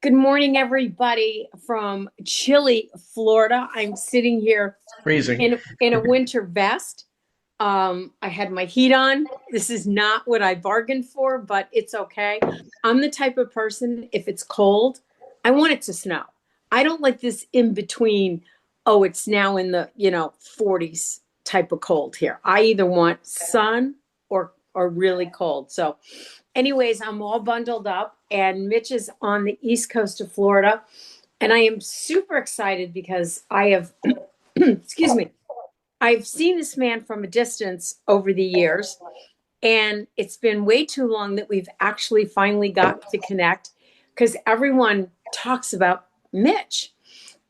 Good morning, everybody from chilly Florida. I'm sitting here Freezing. in a winter vest. I had my heat on. This is not what I bargained for, but it's okay. I'm the type of person, if it's cold, I want it to snow. I don't like this in between, oh, it's now in the, 40s type of cold here. I either want sun or really cold. So anyways, I'm all bundled up, and Mitch is on the east coast of Florida. And I am super excited because I have, excuse me, I've seen this man from a distance over the years. And it's been way too long that we've actually finally got to connect because everyone talks about Mitch.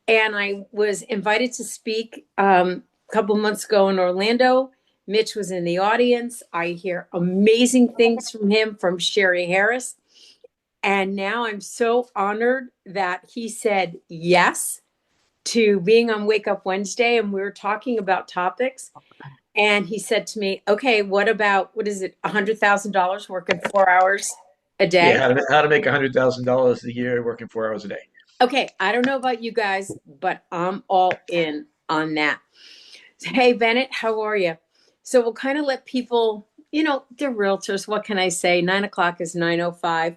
And I was invited to speak a couple months ago in Orlando. Mitch was in the audience. I hear amazing things from him, from Sherry Harris. And now I'm so honored that he said yes to being on Wake Up Wednesday. And we were talking about topics. And he said to me, okay, what is it, $100,000 working 4 hours a Yeah, day? how to make $100,000 a year working 4 hours a day. Okay, I don't know about you guys, but I'm all in on that. Hey, Bennett, how are you? So we'll kind of let people, they're realtors. What can I say? 9 o'clock is 9:05.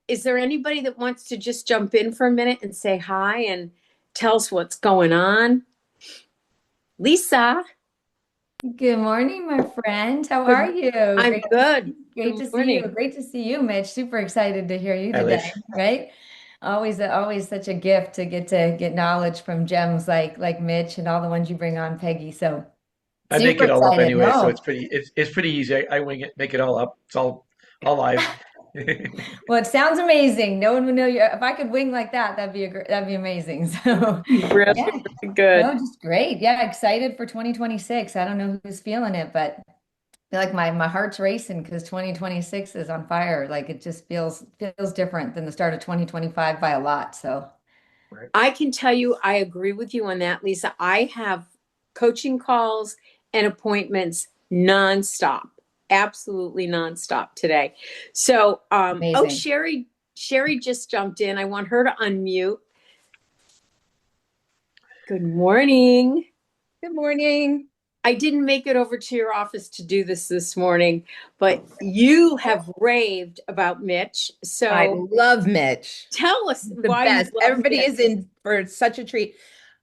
Is there anybody that wants to just jump in for a minute and say hi and tell us what's going on? Lisa, Good morning, my friend. How good. are you? I'm good. Great Good to see you. morning. Great to see you, Mitch. Super excited to hear you Hi, today, Liz. right? Always such a gift to get knowledge from gems like Mitch and all the ones you bring on, Peggy. So I make super it all up excited. anyway, so No. it's pretty easy. I wing it, make it all up. It's all live. Well, it sounds amazing. No one would know you. If I could wing like that, that'd be amazing. So Really, yeah. really good. No, just great. Yeah, excited for 2026. I don't know who's feeling it, but feel like my heart's racing because 2026 is on fire. Like it just feels different than the start of 2025 by a lot. So Right. I can tell you, I agree with you on that, Lisa. I have coaching calls and appointments nonstop, absolutely nonstop today. So, oh, amazing. Sherry just jumped in. I want her to unmute. Good morning. Good morning. I didn't make it over to your office to do this morning, but you have raved about Mitch. I So love Mitch. tell us The why you best. love Everybody Mitch. is in for such a treat.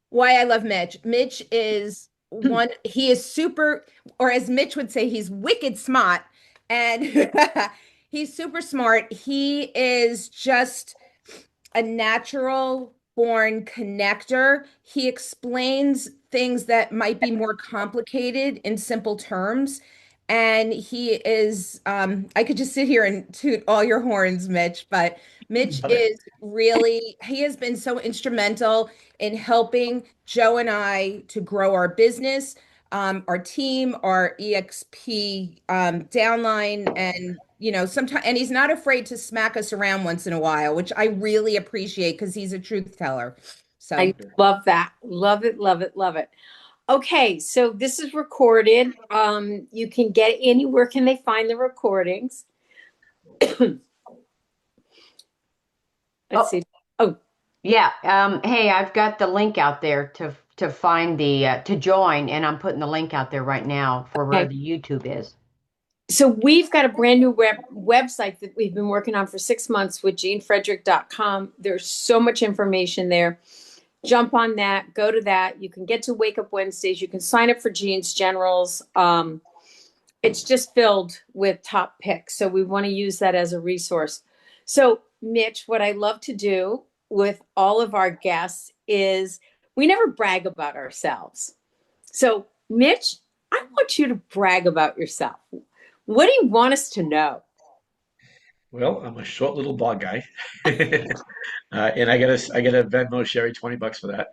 Why I love Mitch. Mitch is he is super, or as Mitch would say, he's wicked smart. And he's super smart. He is just a natural born connector. He explains things that might be more complicated in simple terms. And he is, I could just sit here and toot all your horns, Mitch, but Mitch Love it. is really, he has been so instrumental in helping Joe and I to grow our business, our team, our EXP downline, and sometimes, and he's not afraid to smack us around once in a while, which I really appreciate because he's a truth teller. I So love that. Love it, love it, love it. Okay, so this is recorded. You can get anywhere can they find the recordings? Let's Oh, see. Oh, yeah. Hey, I've got the link out there to find the to join, and I'm putting the link out there right now for where okay. the YouTube is. So we've got a brand new website that we've been working on for 6 months with jeanfrederick.com. There's so much information there. Jump on that, go to that. You can get to Wake Up Wednesdays. You can sign up for Jean's Generals. It's just filled with top picks. So we want to use that as a resource. So, Mitch, what I love to do with all of our guests is we never brag about ourselves. So, Mitch, I want you to brag about yourself. What do you want us to know? Well, I'm a short little blog guy, and I gotta Venmo Sherry $20 for that.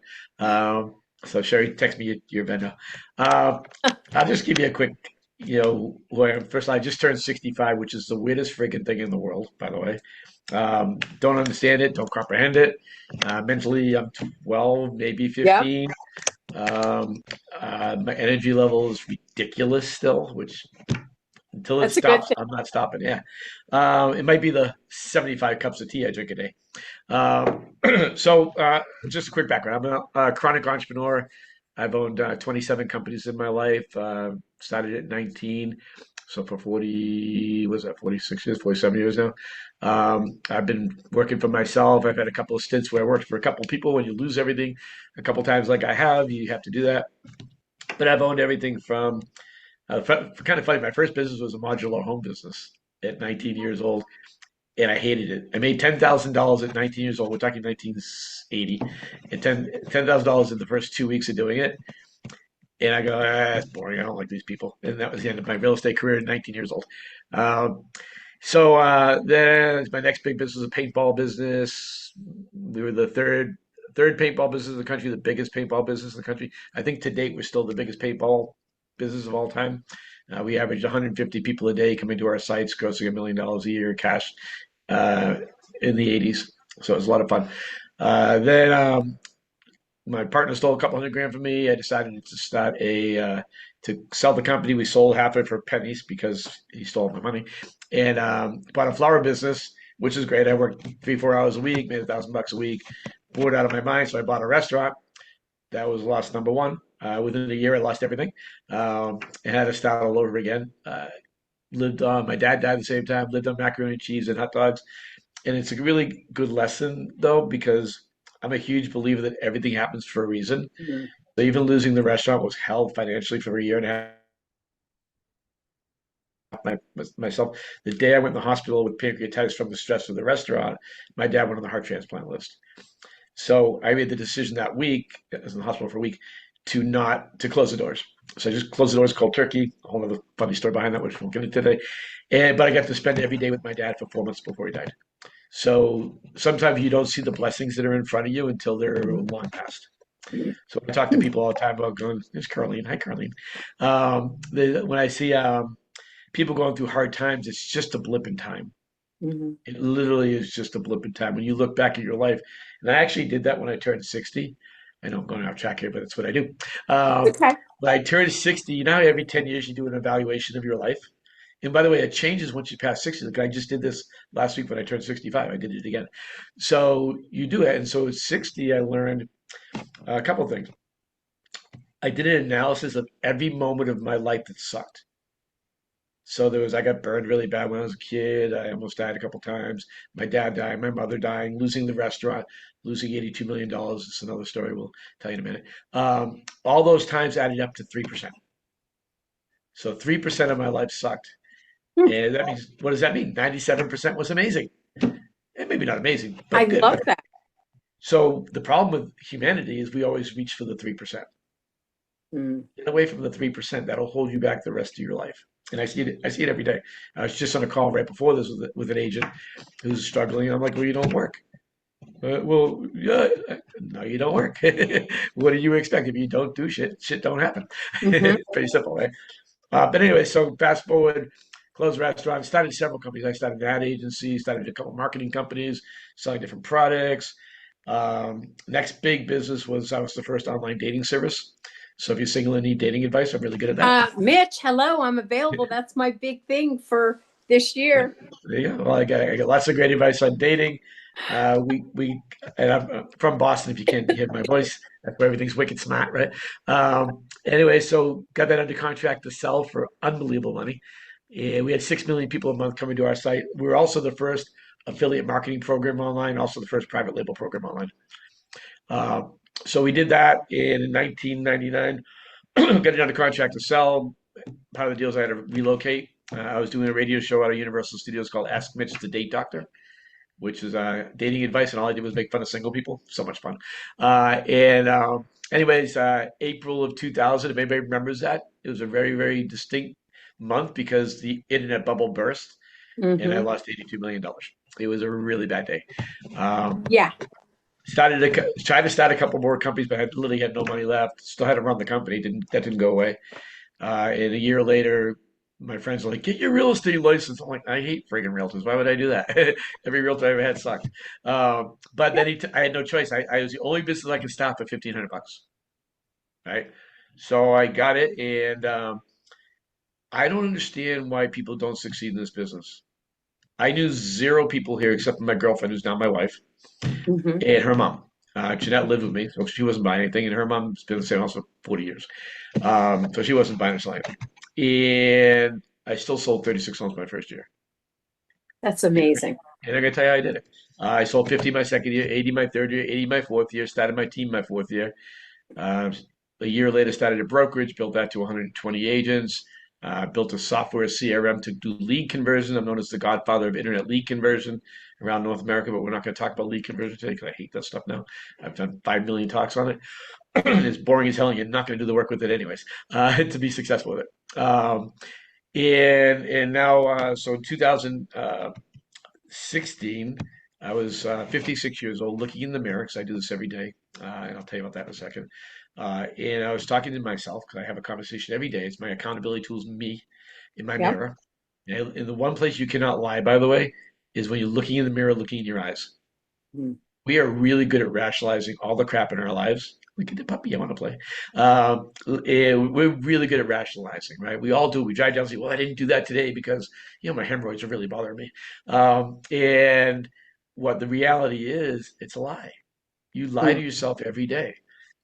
So Sherry, text me your Venmo. Um, I'll just give you a quick, who I am. First, I just turned 65, which is the weirdest freaking thing in the world, by the way. Don't understand it, don't comprehend it. Mentally, I'm 12, maybe Yep. 15. My energy level is ridiculous still, which Until it That's a good stops, thing. I'm not stopping. Yeah. It might be the 75 cups of tea I drink a day. Just a quick background. I'm a chronic entrepreneur. I've owned 27 companies in my life. Started at 19. So for 40, was that 46 years, 47 years now? I've been working for myself. I've had a couple of stints where I worked for a couple of people. When you lose everything a couple of times like I have, you have to do that. But I've owned everything from, kind of funny, my first business was a modular home business at 19 years old, and I hated it. I made $10,000 at 19 years old. We're talking 1980, and $10,000 in the first 2 weeks of doing it. And I go, it's boring. I don't like these people. And that was the end of my real estate career at 19 years old. Um, then my next big business was a paintball business. We were the third paintball business in the country, the biggest paintball business in the country. I think to date we're still the biggest paintball business of all time. We averaged 150 people a day coming to our sites, grossing $1 million a year cash uh, in the 80s. So it was a lot of fun. Then my partner stole a couple hundred grand from me. I decided to start to sell the company. We sold half of it for pennies because he stole my money, and bought a flower business, which is great. I worked 3, 4 hours a week, made $1,000 a week, bored out of my mind. So I bought a restaurant. That was loss number one. Within a year, I lost everything, and had to start all over again. Lived on. My dad died at the same time. Lived on macaroni and cheese and hot dogs, and it's a really good lesson though because I'm a huge believer that everything happens for a reason. Mhm. So even losing the restaurant was hell financially for a year and a half. Myself, the day I went in the hospital with pancreatitis from the stress of the restaurant, my dad went on the heart transplant list. So I made the decision that week, I was in the hospital for a week, to close the doors. So I just closed the doors cold turkey. A whole other funny story behind that, which we'll get into today. But I got to spend every day with my dad for 4 months before he died. So sometimes you don't see the blessings that are in front of you until they're long past. So I talk to people all the time about going, there's Carlene. Hi, Carlene. When I see people going through hard times, it's just a blip in time. Mhm. It literally is just a blip in time. When you look back at your life, and I actually did that when I turned 60. I know I'm going off track here, but that's what I do. Um, Okay. when I turned 60, you know, every 10 years you do an evaluation of your life. And by the way, it changes once you pass 60. Like I just did this last week when I turned 65. I did it again. So you do it. And so at 60, I learned a couple of things. I did an analysis of every moment of my life that sucked. So I got burned really bad when I was a kid. I almost died a couple times. My dad died, my mother dying, losing the restaurant, losing $82 million. It's another story we'll tell you in a minute. All those times added up to 3%. So 3% of my life sucked. Hmm. And that means, what does that mean? 97% was amazing. And maybe not amazing, I but good, love right? that. So the problem with humanity is we always reach for the 3%. Mm. Get away from the 3%. That'll hold you back the rest of your life. And I see it. I see it every day. I was just on a call right before this with an agent who's struggling. I'm like, well, you don't work. Well, yeah, no, you don't work. What do you expect if you don't do shit? Shit don't happen. Hmm. Pretty simple, right? But anyway, so fast forward, closed restaurants, started several companies. I started an ad agency, started a couple marketing companies, selling different products. Next big business was I was the first online dating service. So if you're single and need dating advice, I'm really good at that. Mitch, hello. I'm available. That's my big thing for this year. There you go. Well, I got lots of great advice on dating. We and I'm from Boston. If you can't hear my voice, that's where everything's wicked smart, right? Anyway, so got that under contract to sell for unbelievable money. And we had 6 million people a month coming to our site. We were also the first affiliate marketing program online, also the first private label program online. Uh, so we did that in 1999. Got it under contract to sell. Part of the deal is I had to relocate. I was doing a radio show out of Universal Studios called Ask Mitch the Date Doctor, which is dating advice, and all I did was make fun of single people. So much fun. Anyways, April of 2000, if anybody remembers that, it was a very, very distinct month because the internet bubble burst, and I Hmm. lost $82 million. It was a really bad day. Um, Yeah. tried to start a couple more companies, but I literally had no money left. Still had to run the company. That didn't go away. And a year later, my friends are like, get your real estate license. I'm like, I hate friggin' realtors. Why would I do that? Every realtor I ever had sucked. But then I had no choice. I was the only business I could stop at $1,500, right? So I got it, and I don't understand why people don't succeed in this business. I knew zero people here except for my girlfriend, who's now my wife, Hmm. and her mom. Jeanette lived with me, so she wasn't buying anything, and her mom's been in the same house for 40 years. So she wasn't buying or selling anything. And I still sold 36 homes my first year. That's And, amazing. and I'm going to tell you how I did it. I sold 50 my second year, 80 my third year, 80 my fourth year, started my team my fourth year. Uh, a year later, started a brokerage, built that to 120 agents, built a software CRM to do lead conversion. I'm known as the godfather of internet lead conversion around North America, but we're not going to talk about lead conversion today because I hate that stuff now. I've done 5 million talks on it. It's boring as hell, and you're not going to do the work with it anyways to be successful with it. And now, so in 2016, I was 56 years old, looking in the mirror because I do this every day, and I'll tell you about that in a second. And I was talking to myself because I have a conversation every day. It's my accountability tools, me, in my Yep. mirror. And the one place you cannot lie, by the way, is when you're looking in the mirror, looking in your eyes. Mm. We are really good at rationalizing all the crap in our lives. Look at the puppy, I want to play. And we're really good at rationalizing, right? We all do. We drive down and say, well, I didn't do that today because, my hemorrhoids are really bothering me. And what the reality is, it's a lie. You lie to Mm. yourself every day.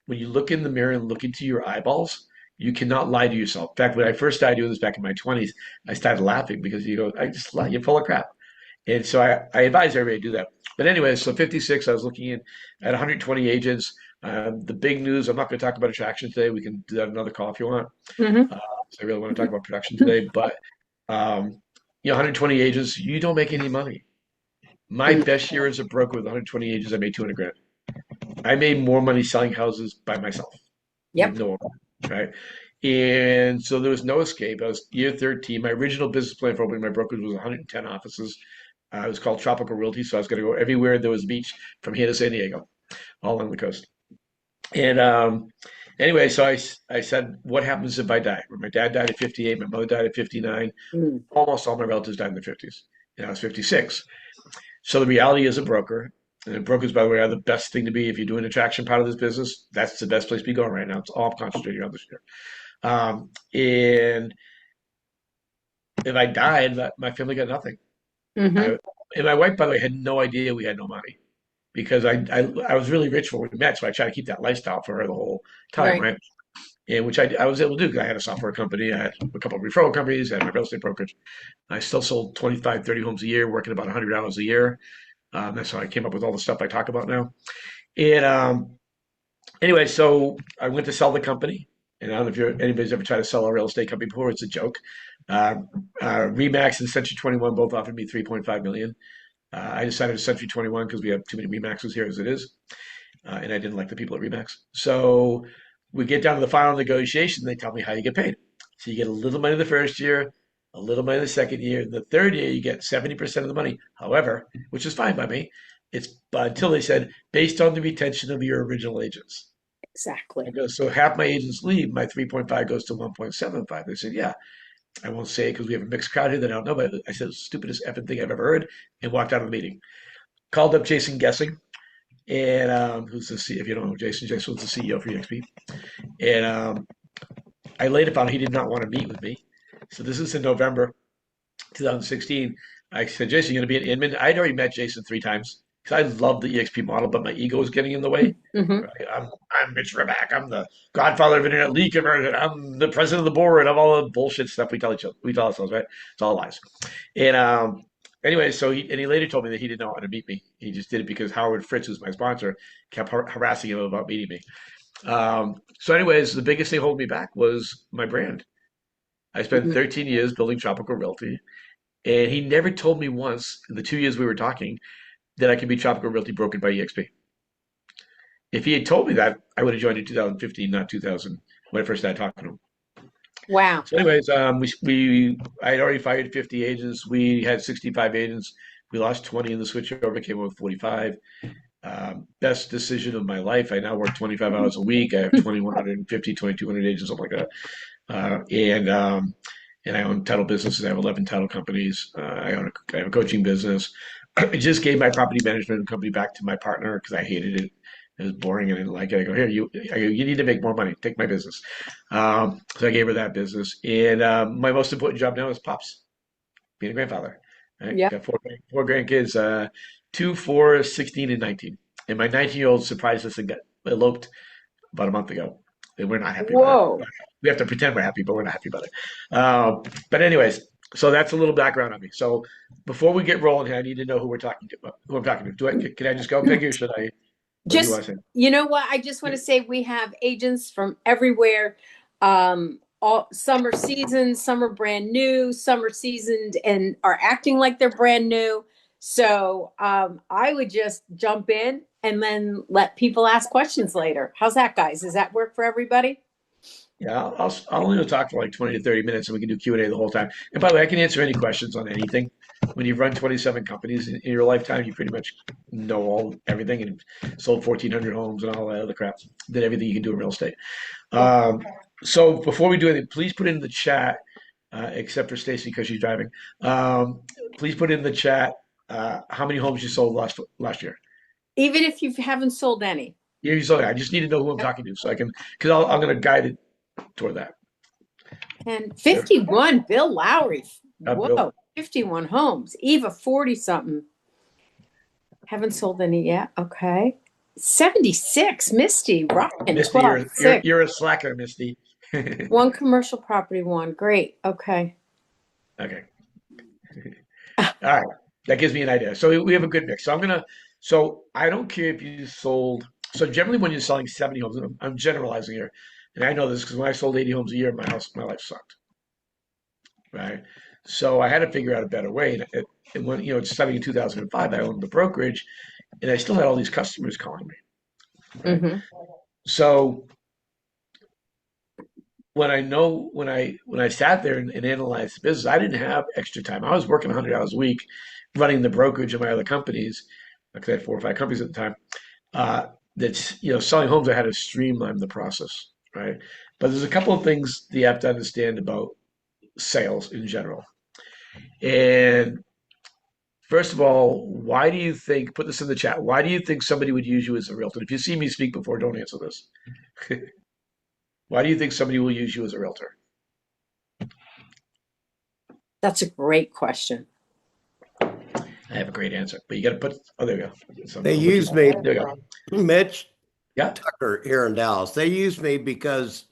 When you look in the mirror and look into your eyeballs, you cannot lie to yourself. In fact, when I first started doing this back in my 20s, I started laughing because you go, I just lie. You're full of crap. And so I advise everybody to do that. But anyway, so 56, I was looking at 120 agents. The big news, I'm not going to talk about attraction today. We can do that another call if you want. Hmm. 'Cause I really want to talk about production today. But, um, 120 agents, you don't make any money. My Mm. best year as a broker with 120 agents, I made 200 grand. I made more money selling houses by myself with Yep. no one, right? And so there was no escape. I was year 13. My original business plan for opening my brokerage was 110 offices. It was called Tropical Realty, so I was going to go everywhere there was a beach from here to San Diego, all along the coast. And anyway, so I said, what happens if I die? Well, my dad died at 58, my mother died at 59, Mm. almost all my relatives died in their 50s, and I was 56. So the reality is a broker, and brokers, by the way, are the best thing to be if you're doing attraction part of this business. That's the best place to be going right now. It's all I'm concentrating on this year. And if I died, my family got nothing. Hmm. I, and my wife, by the way, had no idea we had no money because I was really rich when we met, so I tried to keep that lifestyle for her the whole time, Right. right? And which I was able to do because I had a software company, I had a couple of referral companies, I had my real estate brokerage. I still sold 25, 30 homes a year, working about 100 hours a year. That's how I came up with all the stuff I talk about now. And anyway, so I went to sell the company. And I don't know if anybody's ever tried to sell a real estate company before. It's a joke. Uh, Remax and Century 21 both offered me 3.5 million. I decided to Century 21 because we have too many Remaxes here as it is, and I didn't like the people at Remax. So we get down to the final negotiation. They tell me how you get paid. So you get a little money the first year, a little money the second year. The third year, you get 70% of the money. However, which is fine by me, it's until they said based on the retention of your original agents. I Exactly. go, so half my agents leave, my 3.5 goes to 1.75. They said, yeah. I won't say it because we have a mixed crowd here that I don't know, but I said, stupidest effing thing I've ever heard, and walked out of the meeting. Called up Jason Guessing, and who's the if you don't know Jason was the CEO for EXP. And I later found he did not want to meet with me. So this is in November 2016. I said, Jason, you're going to be at Inman. I'd already met Jason 3 times because I love the EXP model, but my ego was getting in the way. Hmm. Right? I'm Mitch Reback. I'm the godfather of internet lead conversion. I'm the president of the board of all the bullshit stuff we tell each other. We tell ourselves, right? It's all lies. And anyway, so he later told me that he did not want to meet me. He just did it because Howard Fritz, who's my sponsor, kept harassing him about meeting me. So, anyways, the biggest thing holding me back was my brand. I spent Hmm. 13 years building Tropical Realty, and he never told me once in the 2 years we were talking that I could be Tropical Realty brokered by EXP. If he had told me that, I would have joined in 2015, not 2000, when I first started talking to him. Wow. So, anyways, I had already fired 50 agents. We had 65 agents. We lost 20 in the switchover, came up with 45. Best decision of my life. I now work 25 hours a week. I have 2,150, 2,200 agents, something like that. And I own title businesses. I have 11 title companies. I have a coaching business. I just gave my property management company back to my partner because I hated it. It was boring and I didn't like it. I go, here, you need to make more money. Take my business. So I gave her that business. And my most important job now is pops, being a grandfather. Right? Yeah. Got four grandkids, 2, 4, 16, and 19. And my 19-year-old surprised us and got eloped about a month ago. And we're not happy about it. Whoa. We have to pretend we're happy, but we're not happy about it. But anyways, so that's a little background on me. So before we get rolling here, I need to know who we're talking to. Who I'm talking to. Can I just go, Peggy, or should I? What do you want Just, to say? you know what? I just want to say we have agents from everywhere. All some are seasoned, some are brand new, some are seasoned and are acting like they're brand new. So I would just jump in and then let people ask questions later. How's that, guys? Does that work for everybody? Yeah, I'll only talk for like 20 to 30 minutes and we can do Q&A the whole time. And by the way, I can answer any questions on anything. When you've run 27 companies in your lifetime, you pretty much know everything and sold 1,400 homes and all that other crap. Did everything you can do in real estate. Oh, Um, so before we do anything, please put in the chat, except for Stacy because she's driving. Um, please put in the chat how many homes you sold last year. even if you haven't sold any. Yeah, you sold. I just need to know who I'm talking to so I can, because I'm going to guide it toward that. And 51, Bill Lowry. Bill. Whoa, 51 homes. Eva, 40 something. Haven't sold any yet. Okay. 76, Misty, rocking Misty, 12, 6. you're a slacker, Misty. One commercial property, one. Great. Okay. Okay. All right. That gives me an idea. So we have a good mix. So I don't care if you sold, so generally when you're selling 70 homes, and I'm generalizing here, and I know this because when I sold 80 homes a year, my life sucked. Right. So I had to figure out a better way. And when, it's starting in 2005, I owned the brokerage and I still had all these customers calling me. Right. Mm-hmm. So when I sat there and analyzed the business, I didn't have extra time. I was working 100 hours a week, running the brokerage of my other companies. Like I had 4 or 5 companies at the time. That's selling homes. I had to streamline the process, right? But there's a couple of things that you have to understand about sales in general. And first of all, why do you think? Put this in the chat. Why do you think somebody would use you as a realtor? If you see me speak before, don't answer this. Why do you think somebody will use you as a realtor? That's a great question. I have a great answer, but you got to put. Oh, there you go. They use me, There you go. Mitch Yeah. Tucker here in Dallas. They use me because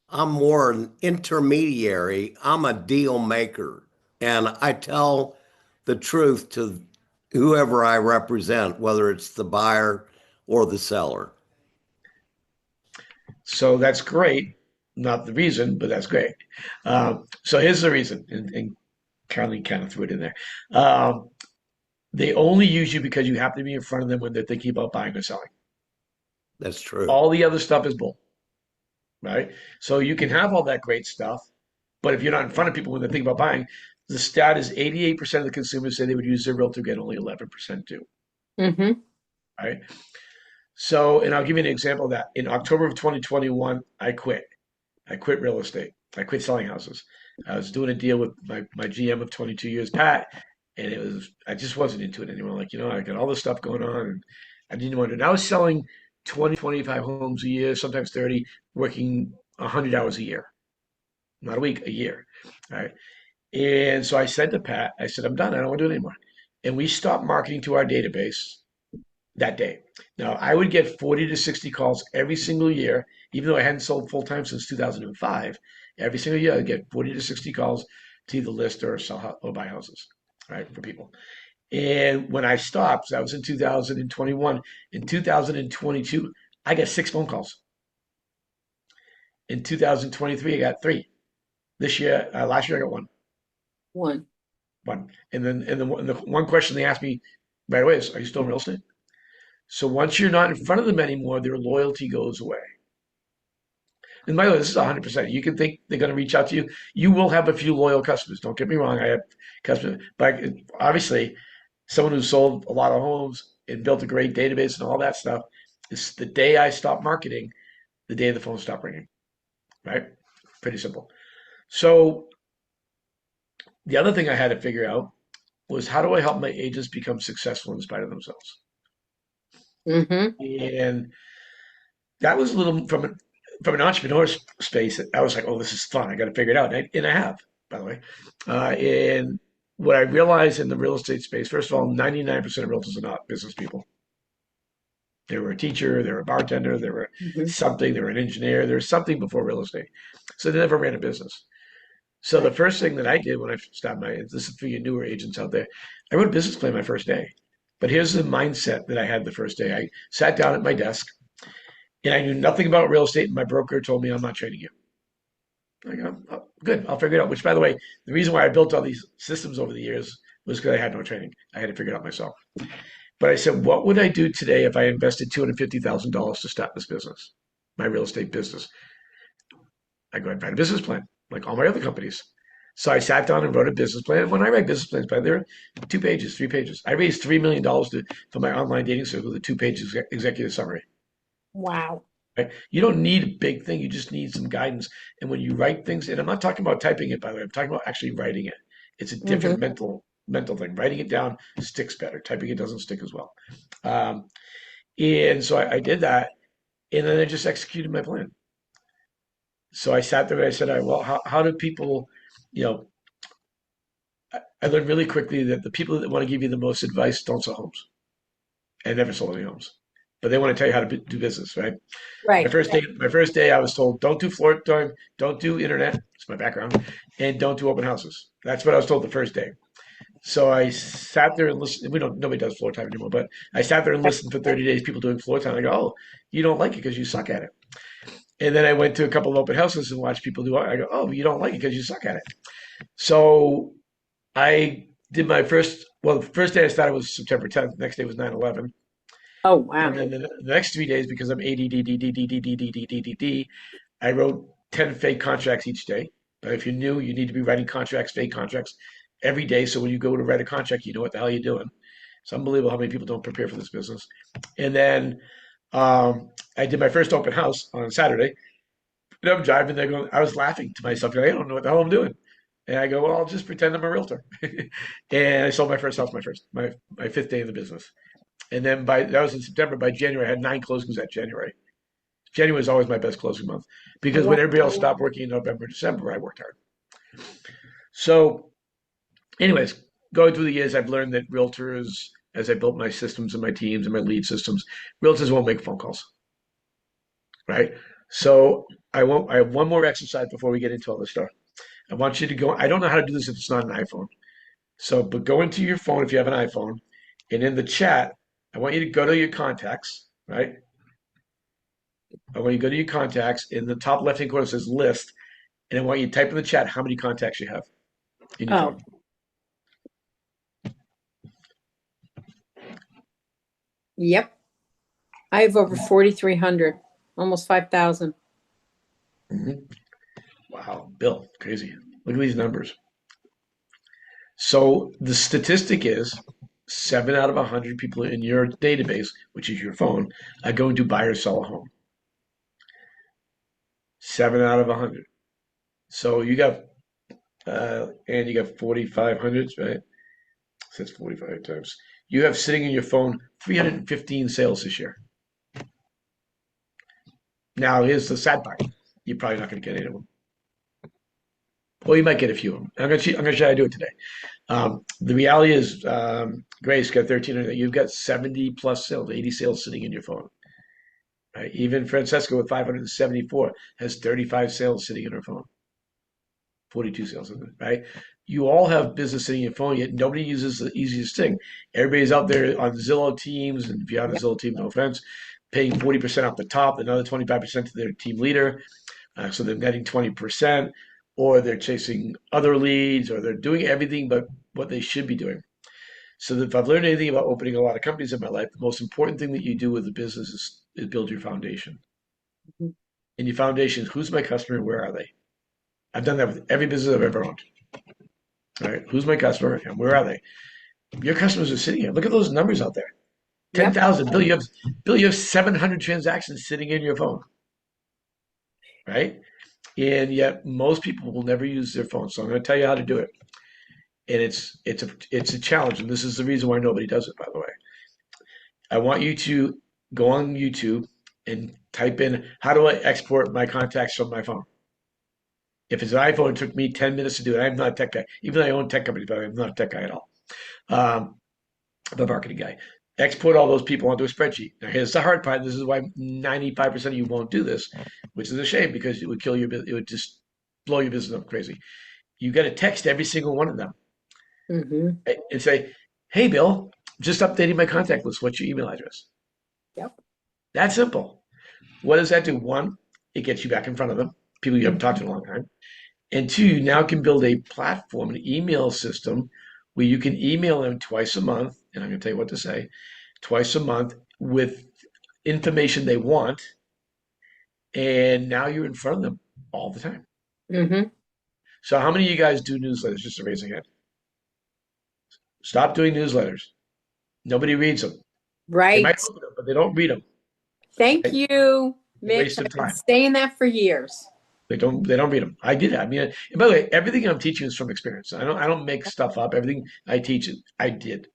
I'm more an intermediary. I'm a deal maker, and I tell the truth to whoever I represent, whether it's the buyer or the seller. So that's great. Not the reason, but that's great. So here's the reason, and Carly kind of threw it in there. They only use you because you happen to be in front of them when they're thinking about buying or selling. That's true. All the other stuff is bull, right? So you can have all that great stuff, but if you're not in front of people when they think about buying, the stat is 88% of the consumers say they would use their realtor, get only 11% do. Mm-hmm. Right? So, and I'll give you an example of that. In October of 2021, I quit. I quit real estate. I quit selling houses. I was doing a deal with my GM of 22 years, Pat, and I just wasn't into it anymore. Like, I got all this stuff going on and I didn't want to. And I was selling 20, 25 homes a year, sometimes 30, working 100 hours a year. Not a week, a year. All right. And so I said to Pat, I said, I'm done. I don't want to do it anymore. And we stopped marketing to our database that day. Now, I would get 40 to 60 calls every single year, even though I hadn't sold full time since 2005. Every single year, I'd get 40 to 60 calls to either list or sell or buy houses, right, for people. And when I stopped, that was in 2021. In 2022, I got 6 phone calls. In 2023, I got 3. Last year, I got 1. One. And the one question they asked me right away is, "Are you still in real estate?" So once you're not in front of them anymore, their loyalty goes away. And by the way, this is 100%. You can think they're going to reach out to you. You will have a few loyal customers. Don't get me wrong. I have customers, but obviously, someone who sold a lot of homes and built a great database and all that stuff, it's the day I stopped marketing, the day the phone stopped ringing. Right? Pretty simple. So the other thing I had to figure out was how do I help my agents become successful in spite of themselves? Mm-hmm. And that was a little from an entrepreneur space. I was like, oh, this is fun. I got to figure it out. And I have, by the way. And what I realized in the real estate space, first of all, 99% of realtors are not business people. They were a teacher, they were a bartender, they were Mm-hmm. something, they were an engineer, there was something before real estate. So they never ran a business. So the Right. first thing that I did when I started this is for you newer agents out there, I wrote a business plan my first day. But here's the mindset that I had the first day. I sat down at my desk and I knew nothing about real estate, and my broker told me I'm not trading you. I go, oh, good, I'll figure it out. Which, by the way, the reason why I built all these systems over the years was because I had no training. I had to figure it out myself. But I said, what would I do today if I invested $250,000 to start this business, my real estate business? I go and write a business plan, like all my other companies. So I sat down and wrote a business plan. When I write business plans, by they're 2 pages, 3 pages. I raised $3 million for my online dating circle with a 2 page executive summary. Wow. Right? You don't need a big thing. You just need some guidance. And when you write things, and I'm not talking about typing it, by the way, I'm talking about actually writing it. It's a different Mm-hmm. mental thing. Writing it down sticks better. Typing it doesn't stick as well. And so I did that, and then I just executed my plan. So I sat there and I said, well, how do people, you know, I learned really quickly that the people that want to give you the most advice don't sell homes. I never sold any homes, but they want to tell you how to do business, right? Right. My first day, I was told, don't do floor time, don't do internet. It's my background, and don't do open houses. That's what I was told the first day. So I sat there and listened. Nobody does floor time anymore, but I sat there and listened for 30 days. People doing floor time. I go, oh, you don't like it because you suck at it. And then I went to a couple of open houses and watched people do it. I go, oh, you don't like it because you suck at it. So I did my the first day I started was September 10th. Next day was 9/11. Oh, And wow. then the next 3 days, because I'm ADD, I wrote 10 fake contracts each day. But if you're new, you need to be writing contracts, fake contracts every day. So when you go to write a contract, you know what the hell you're doing. It's unbelievable how many people don't prepare for this business. And then I did my first open house on Saturday. And I'm driving there going, I was laughing to myself. I don't know what the hell I'm doing. And I go, well, I'll just pretend I'm a realtor. And I sold my first house, my fifth day in the business. And then that was in September. By January, I had 9 closings that January. January is always my best closing month because Wow. when everybody else stopped working in November, December, I worked hard. So, anyways, going through the years, I've learned that realtors, as I built my systems and my teams and my lead systems, realtors won't make phone calls, right? So I won't. I have one more exercise before we get into all this stuff. I want you to go. I don't know how to do this if it's not an iPhone. So, but go into your phone if you have an iPhone, and in the chat, I want you to go to your contacts, right? I want you to go to your contacts. In the top left-hand corner, it says list, and I want you to type in the chat how many contacts you have in your Oh, phone. yep. I have over 4,300, almost 5,000. Mm-hmm. Wow, Bill, crazy. Look at these numbers. So the statistic is 7 out of 100 people in your database, which is your phone, are going to buy or sell a home. 7 out of 100. So you got, and you got 4,500, right? So that's 45 times. You have sitting in your phone 315 sales this year. Now, here's the sad part. You're probably not going to get any of them. Well, you might get a few of them. I'm going to show you how to do it today. The reality is, Grace got 1,300. You've got 70 plus sales, 80 sales sitting in your phone. Right? Even Francesca with 574 has 35 sales sitting in her phone. 42 sales, right? You all have business sitting in your phone, yet nobody uses the easiest thing. Everybody's out there on Zillow teams, and if you're on a Zillow team, no offense, paying 40% off the top, another 25% to their team leader. So they're netting 20%, or they're chasing other leads, or they're doing everything but what they should be doing. So if I've learned anything about opening a lot of companies in my life, the most important thing that you do with the business is build your foundation. Mhm. And your foundation is who's my customer and where are they? I've done that with every business I've ever owned. All right, who's my customer and where are they? Your customers are sitting here. Look at those numbers out there. Yep. 10,000. Bill, you have 700 transactions sitting in your phone, right? And yet most people will never use their phone. So I'm going to tell you how to do it. And it's a challenge, and this is the reason why nobody does it, by the way. I want you to go on YouTube and type in, how do I export my contacts from my phone? If it's an iPhone, it took me 10 minutes to do it. I'm not a tech guy. Even though I own tech companies, but I'm not a tech guy at all. Um, I'm a marketing guy. Export all those people onto a spreadsheet. Now, here's the hard part. This is why 95% of you won't do this, which is a shame because it would kill your business. It would just blow your business up crazy. You got to text every single one of them and say, hey, Bill, just updating my contact list. What's your email address? Yep. That's simple. What does that do? One, it gets you back in front of them, people you haven't talked to in a long time. And two, you now can build a platform, an email system where you can email them twice a month. And I'm going to tell you what to say twice a month with information they want. And now you're in front of them all the time. Mm-hmm. So, how many of you guys do newsletters? Just a raising hand. Stop doing newsletters. Nobody reads them. They Right. might open them, but they don't read them. Thank you, Mitch. Waste of I've been time. saying that for years. They don't read them. I did that. I mean, and by the way, everything I'm teaching is from experience. I don't make stuff up. Everything I teach, I did.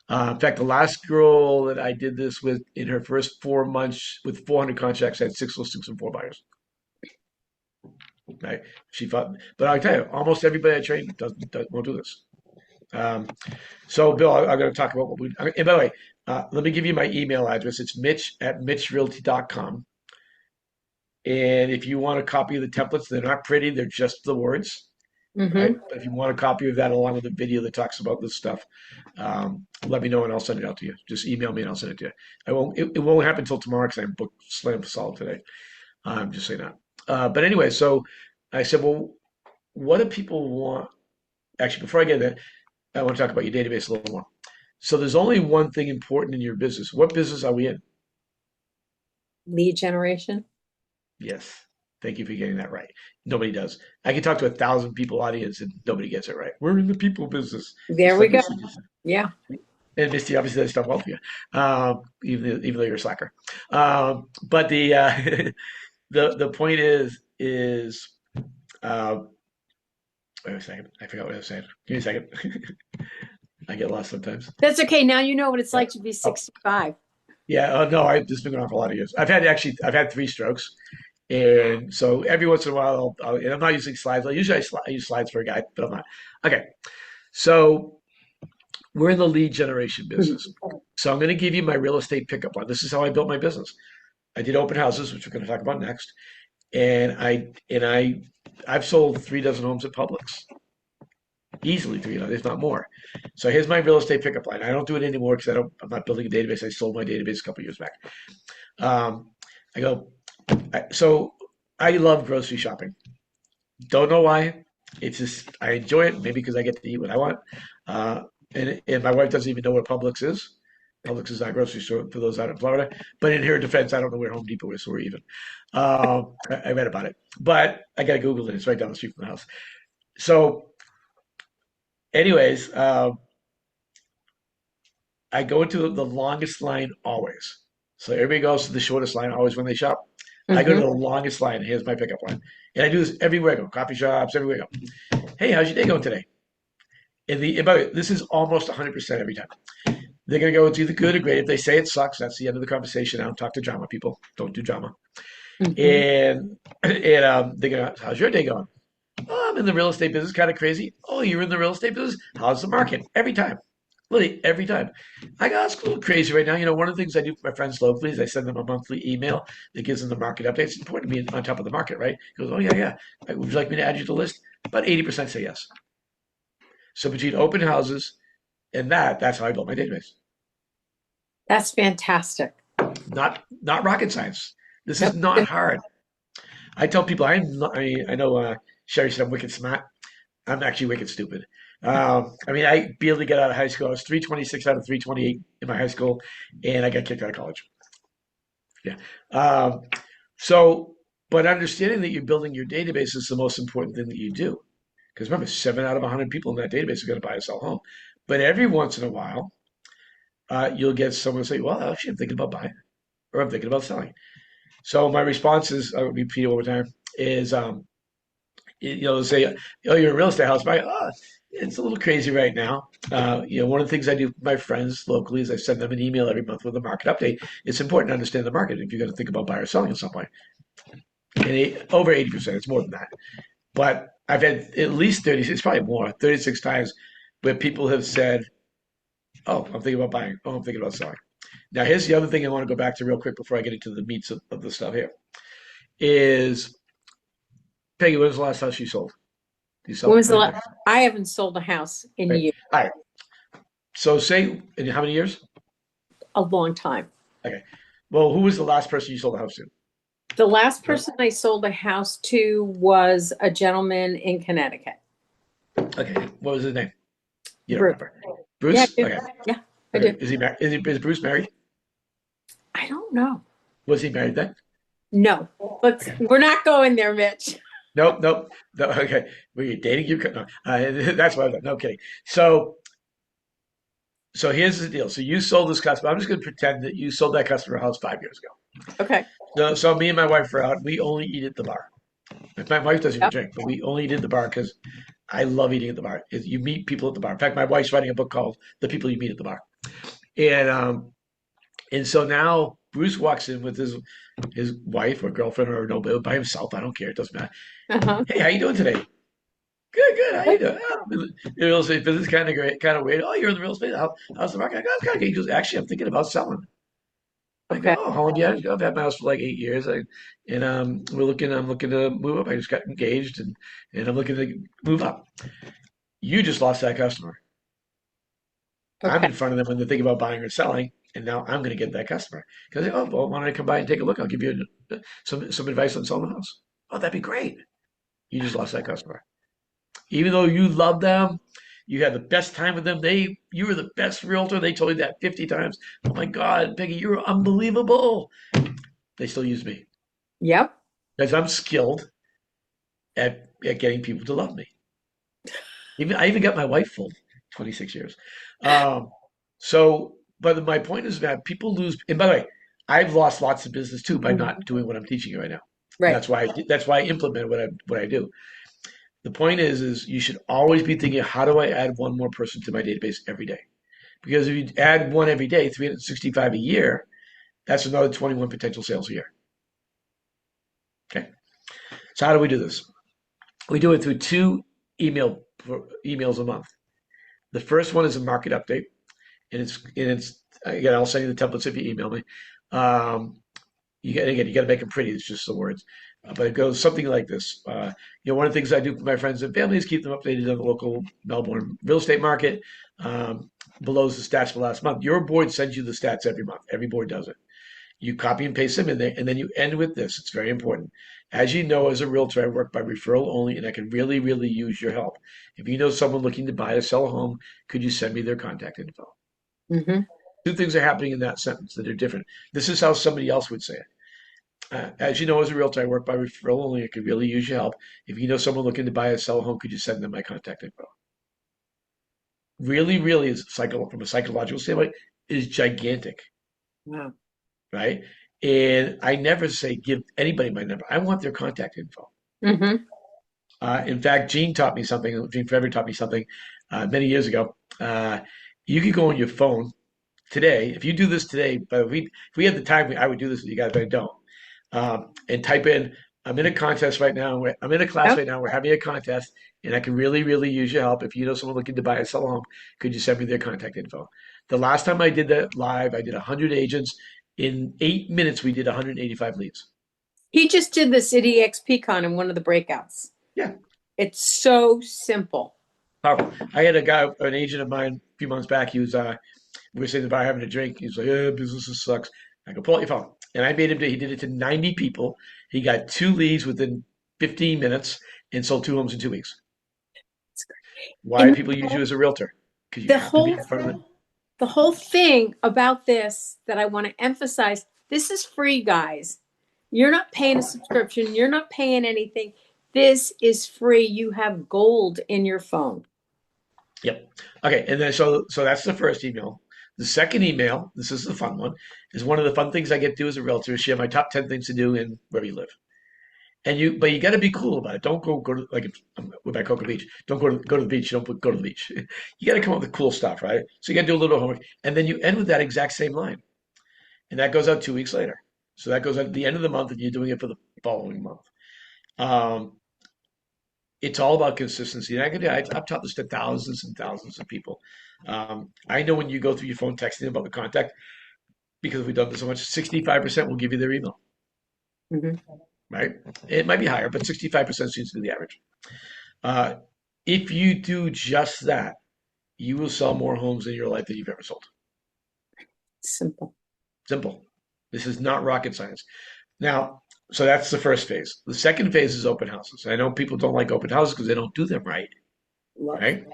In fact, the last girl that I did this with in her first 4 months with 400 contracts had 6 listings and 4 buyers. Right? She thought, but I'll tell you, almost everybody I train won't do this. So, Bill, I'm going to talk about what we. And by the way, let me give you my email address. It's mitch@mitchrealty.com. And if you want a copy of the templates, they're not pretty, they're just the words. Mm-hmm. Right? But if you want a copy of that along with a video that talks about this stuff, let me know and I'll send it out to you. Just email me and I'll send it to you. It won't happen until tomorrow because I'm booked slam solid today. I'm just saying that. But anyway, so I said, well, what do people want? Actually, before I get to that, I want to talk about your database a little more. So there's only one thing important in your business. What business are we in? Lead generation. Yes. Thank you for getting that right. Nobody does. I can talk to 1,000 people audience and nobody gets it right. We're in the people business. There we go. Yeah. And Misty obviously does stuff well for you, even though you're a slacker. But the the point is wait a second. I forgot what I was saying. Give me a second. I get lost sometimes. That's okay. Now you know what it's like to be 65. Yeah. No, I've just been going on for a lot of years. I've had 3 strokes. And so every once in a while, and I'm not using slides. Usually I use slides for a guide, but I'm not. Okay. So we're in the lead generation business. So I'm going to give you my real estate pickup line. This is how I built my business. I did open houses, which we're going to talk about next. And I've sold 3 dozen homes at Publix. Easily 3, if not more. So here's my real estate pickup line. I don't do it anymore because I'm not building a database. I sold my database a couple of years back. So I love grocery shopping. Don't know why. It's just I enjoy it. Maybe because I get to eat what I want. And my wife doesn't even know where Publix is. Publix is not a grocery store for those out in Florida. But in her defense, I don't know where Home Depot is, so we're even. I read about it, but I got to Google it. It's right down the street from the house. So, anyways, I go into the longest line always. So everybody goes to the shortest line always when they shop. I go to the longest line. Here's my pickup line. And I do this everywhere I go, coffee shops, everywhere I go. Hey, how's your day going today? And by the way, this is almost 100% every time. They're going to go, it's either good or great. If they say it sucks, that's the end of the conversation. I don't talk to drama people. Don't do drama. And they're going to, how's your day going? Oh, I'm in the real estate business, kind of crazy. Oh, you're in the real estate business? How's the market? Every time. Literally every time. I got it's a little crazy right now. One of the things I do for my friends locally is I send them a monthly email that gives them the market updates. It's important to be on top of the market, right? He goes, oh, yeah. Would you like me to add you to the list? About 80% say yes. So between open houses and that's how I built my database. That's fantastic. Not rocket science. This is not hard. I tell people I know Sherry said I'm wicked smart. I'm actually wicked stupid. I barely got out of high school. I was 326 out of 328 in my high school, and I got kicked out of college. Yeah. But understanding that you're building your database is the most important thing that you do. Because remember, 7 out of 100 people in that database are going to buy or sell a home. But every once in a while, you'll get someone say, well, actually, I'm thinking about buying, or I'm thinking about selling. So my response is, I'll repeat it over time, is, they'll say, oh, you're a real estate house buyer. Oh, It's a little crazy right now. One of the things I do with my friends locally is I send them an email every month with a market update. It's important to understand the market if you're going to think about buying or selling at some point. And over 80%, it's more than that. But I've had at least 36, probably more, 36 times where people have said, "Oh, I'm thinking about buying. Oh, I'm thinking about selling." Now, here's the other thing I want to go back to real quick before I get into the meats of the stuff here. Is Peggy, when was the last house you sold? Do you sell? When was the last? I haven't sold a house in Okay. years, All right. So say in how many years? a long time. Okay. Well, who was the last person you sold a house to? The last person I sold a house to was a gentleman in Connecticut. Okay. What was his name? You don't remember. Yeah, I Bruce? do. Okay. Yeah, I Okay. do. Is he married? Is Bruce married? I don't know. Was he married then? No, we're not going there, Mitch. Nope, nope. No, okay. Were you dating you? No, that's what I thought. No kidding. So here's the deal. So you sold this customer. I'm just going to pretend that you sold that customer a house 5 years ago. Okay. So me and my wife are out. We only eat at the bar. My wife doesn't even drink, but we only eat at the bar because I love eating at the bar. You meet people at the bar. In fact, my wife's writing a book called "The People You Meet at the Bar," and so now Bruce walks in with his wife or girlfriend or no, by himself. I don't care. It doesn't matter. Uh-huh. Hey, how you doing today? Good, good. How you doing? Oh, the real estate business kind of great, kind of weird. Oh, you're in the real estate. How's the market? I go, it's kind of good. He goes, actually, I'm thinking about selling. I go, Okay. oh, how long do you have? He goes, I've had my house for like 8 years. I'm looking to move up. I just got engaged and I'm looking to move up. You just lost that customer. I'm Okay. in front of them when they're thinking about buying or selling, and now I'm going to get that customer. Because, oh, well, why don't I come by and take a look? I'll give you some advice on selling the house. Oh, that'd be great. You just lost that customer. Even though you love them, you had the best time with them. You were the best realtor. They told you that 50 times. Oh my God, Peggy, you're unbelievable. They still use me Yep. because I'm skilled at getting people to love me. I even got my wife fooled 26 years. Um, but my point is that people lose. And by the way, I've lost lots of business too by not doing what I'm teaching you right now. And Right. that's why I implement what I do. The point is you should always be thinking, how do I add one more person to my database every day? Because if you add one every day, 365 a year, that's another 21 potential sales a year. Okay. So how do we do this? We do it through two emails a month. The first one is a market update, and it's again, I'll send you the templates if you email me. You got to make them pretty. It's just the words, but it goes something like this. One of the things I do for my friends and family is keep them updated on the local Melbourne real estate market. Below is the stats for last month. Your board sends you the stats every month. Every board does it. You copy and paste them in there, and then you end with this. It's very important. As you know, as a realtor, I work by referral only, and I can really, really use your help. If you know someone looking to buy or sell a home, could you send me their contact info? Mm-hmm. Two things are happening in that sentence that are different. This is how somebody else would say it. As you know, as a realtor, I work by referral only. I could really use your help. If you know someone looking to buy or sell a home, could you send them my contact info? Really, really is from a psychological standpoint, is gigantic, Wow. right? And I never say give anybody my number. I want their contact info. Mm-hmm. In fact, Gene Forever taught me something many years ago. You could go on your phone today. If you do this today, but if we had the time, I would do this with you guys, but I don't. And type in, I'm in a contest right now. I'm in a class right now. We're having a contest, and I can really, really use your help. If you know someone looking to buy or sell a home, could you send me their contact info? The last time I did that live, I did 100 agents. In 8 minutes, we did 185 leads. He just did this at EXPCon in one of the breakouts. Yeah. It's so simple. Powerful. I had an agent of mine a few months back. We were sitting in the bar having a drink. He was like, yeah, business sucks. I go, pull out your phone. And I made him he did it to 90 people. He got 2 leads within 15 minutes and sold 2 homes in 2 weeks. Why do people use you as a realtor? Because you have to be in front of them. The whole thing about this that I want to emphasize, this is free, guys. You're not paying a subscription. You're not paying anything. This is free. You have gold in your phone. Yep. Okay. And then so that's the first email. The second email, this is the fun one, is one of the fun things I get to do as a realtor is share my top 10 things to do in where you live. but you got to be cool about it. Don't go to like if we're by Cocoa Beach. Don't go to the beach. Don't go to the beach. You got to come up with cool stuff, right? So you got to do a little homework, and then you end with that exact same line, and that goes out 2 weeks later. So that goes out at the end of the month, and you're doing it for the following month. Um, it's all about consistency. And I've taught this to thousands and thousands of people. I know when you go through your phone texting about the contact, because we've done this so much, 65% will give you their email, Mhm. right? It might be higher, but 65% seems to be the average. Uh, if you do just that, you will sell more homes in your life than you've ever sold. Simple. Simple. This is not rocket science. Now, so that's the first phase. The second phase is open houses. I know people don't like open houses because they don't do them right, Love. right?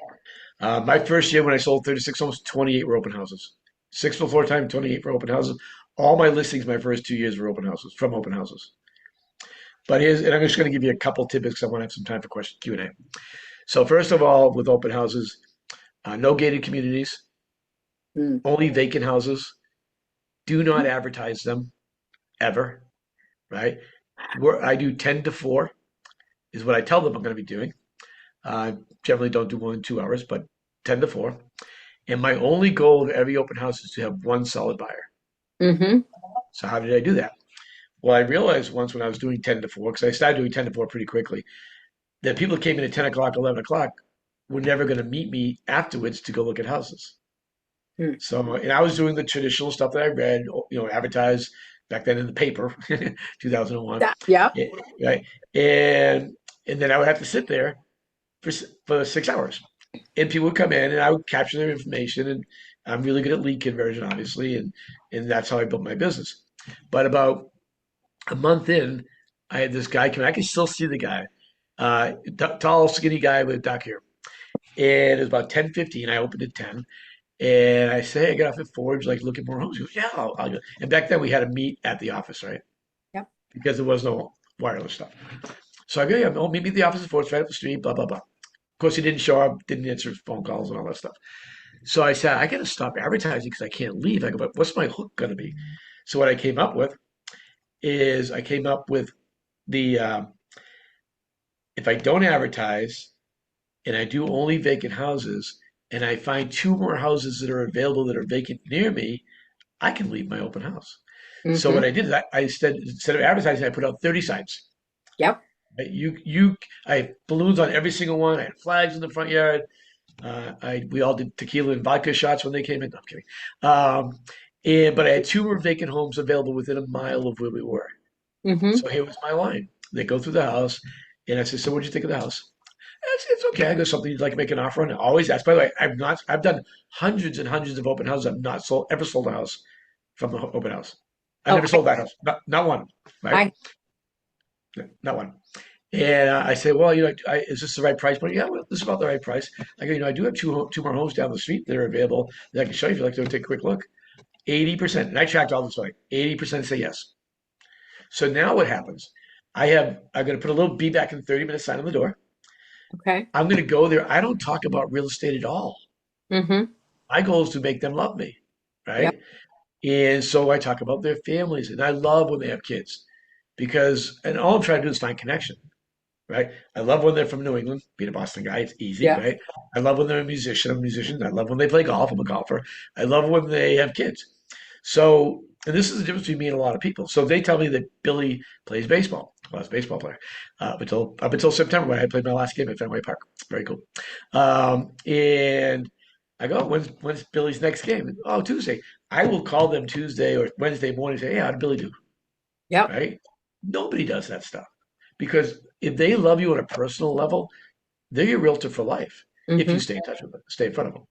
My first year when I sold 36 homes, 28 were open houses. 6 for floor time, 28 for open houses. All my listings my first 2 years were open houses, from open houses. And I'm just going to give you a couple tidbits because I want to have some time for question Q&A. So first of all, with open houses, no gated communities, Mm. only vacant houses. Do not advertise them ever, right? I do 10 to 4 is what I tell them I'm going to be doing. Generally don't do more than 2 hours, but 10 to 4. And my only goal of every open house is to have one solid buyer. Mm-hmm. So how did I do that? Well, I realized once when I was doing 10 to 4, because I started doing 10 to 4 pretty quickly, that people that came in at 10 o'clock, 11 o'clock were never going to meet me afterwards to go look at houses. Mm. So, and I was doing the traditional stuff that I read, advertised back then in the paper, 2001. Yeah. Right. And then I would have to sit there for 6 hours. And people would come in and I would capture their information. And I'm really good at lead conversion, obviously. And that's how I built my business. But about a month in, I had this guy come in. I can still see the guy, tall, skinny guy with dark hair. And it was about 10:15. I opened at 10. And I say, I got off at 4. Would you like to look at more homes? He goes, yeah, I'll go. And back then we had to meet at the office, right? Yep. Because there was no wireless stuff. So I go, yeah, meet me at the office at 4. It's right up the street, blah, blah, blah. Of course, he didn't show up, didn't answer phone calls and all that stuff. So I said, I got to stop advertising because I can't leave. I go, but what's my hook going to be? So what I came up with is the if I don't advertise and I do only vacant houses and I find 2 more houses that are available that are vacant near me, I can leave my open house. So what Mm-hmm. I did is instead of advertising, I put out 30 signs. Yep. I have balloons on every single one. I had flags in the front yard. We all did tequila and vodka shots when they came in. No, I'm kidding. But I had 2 more vacant homes available within a mile of where we were. Mm-hmm. So here was my line. They go through the house, and I said, "So what'd you think of the house?" It's okay. I go, something you'd like to make an offer on. I always ask. By the way, I've done hundreds and hundreds of open houses. I've not ever sold a house from the open house. I Oh, never sold that house. Not one. Right? I Not one. And I say, well, is this the right price point? Yeah, well, this is about the right price. I go, I do have two more homes down the street that are available that I can show you if you'd like to take a quick look. 80%, and I tracked all this way. 80% say yes. So now what happens? I'm going to put a little be back in 30 minutes sign on the door. okay. I'm going to go there. I don't talk about real estate at all. Mm-hmm. My goal is to make them love me, Yep. right? And so I talk about their families, and I love when they have kids and all I'm trying to do is find connection, right? I love when they're from New England, being a Boston guy, it's easy, Yeah. right? I love when they're a musician, I'm a musician. I love when they play golf, I'm a golfer. I love when they have kids. So, and this is the difference between me and a lot of people. So they tell me that Billy plays baseball. Well, I was a baseball player up until September when I played my last game at Fenway Park. Very cool. And I go, when's Billy's next game? Oh, Tuesday. I will call them Tuesday or Wednesday morning and say, hey, how did Billy do? Yep. Right? Nobody does that stuff because if they love you on a personal level, they're your realtor for life. If you Mm-hmm. stay in touch with them, stay in front of